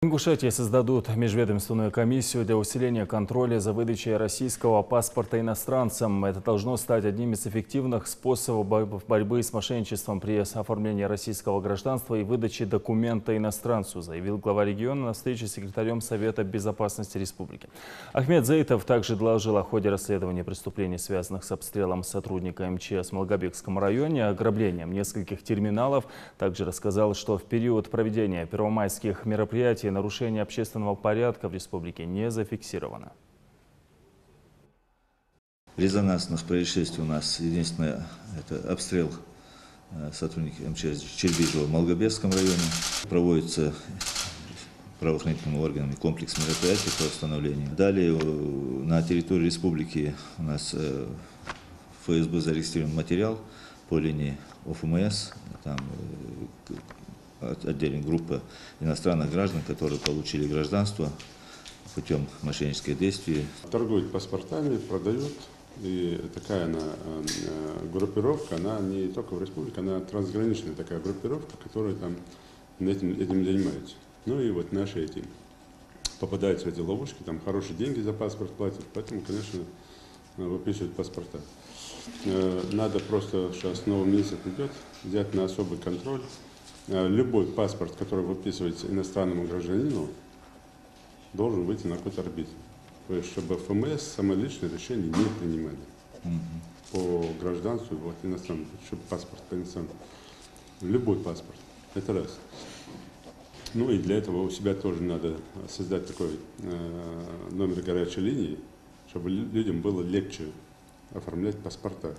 В Ингушетии создадут межведомственную комиссию для усиления контроля за выдачей российского паспорта иностранцам. Это должно стать одним из эффективных способов борьбы с мошенничеством при оформлении российского гражданства и выдаче документа иностранцу, заявил глава региона на встрече с секретарем Совета безопасности республики. Ахмед Заитов также доложил о ходе расследования преступлений, связанных с обстрелом сотрудника МЧС в Малгобекском районе, ограблением нескольких терминалов. Также рассказал, что в период проведения первомайских мероприятий нарушение общественного порядка в республике не зафиксировано. Резонансность происшествий у нас единственное – это обстрел сотрудника МЧС Чербижева в Малгобекском районе. Проводится правоохранительными органами комплекс мероприятий по восстановлению. Далее на территории республики у нас в ФСБ зарегистрирован материал по линии ОФМС. Там отдельная группа иностранных граждан, которые получили гражданство путем мошеннических действий. Торгуют паспортами, продают. И такая она, группировка, она не только в республике, она трансграничная такая группировка, которая там этим занимается. Ну и вот наши эти попадают в эти ловушки, там хорошие деньги за паспорт платят, поэтому, конечно, выписывают паспорта. Надо просто, сейчас новый министр придет, взять на особый контроль. Любой паспорт, который выписывается иностранному гражданину, должен выйти на какой-то арбитр. То есть, чтобы ФМС самоличное решение не принимали по гражданству, вот, иностранному, чтобы паспорт по иностранному. Любой паспорт. Это раз. Ну и для этого у себя тоже надо создать такой номер горячей линии, чтобы людям было легче оформлять паспорта.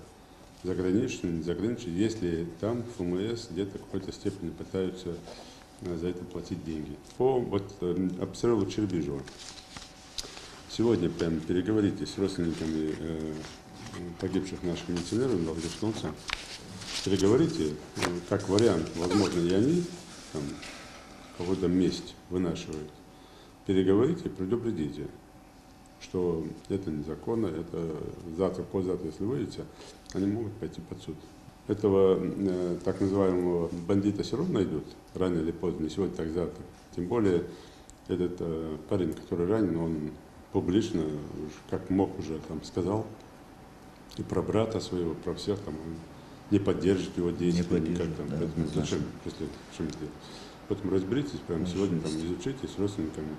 Заграничные, не заграничные, если там ФМС где-то в какой-то степени пытаются за это платить деньги. По вот обстрелу Чербижева. Сегодня прям переговорите с родственниками погибших наших милиционеров, Долгоштонца. Переговорите, как вариант, возможно, и они там в какой-то месть вынашивают. Переговорите, предупредите, что это незаконно, это завтра, послезавтра, если выйдете, они могут пойти под суд. Этого так называемого бандита все равно найдут, рано или поздно, не сегодня, так завтра. Тем более этот парень, который ранен, он публично, как мог уже там сказал, и про брата своего, про всех, там, он не поддержит его действия, никак там. Да, поэтому зачем это делать? Поэтому разберитесь, прямо сегодня там изучите с родственниками.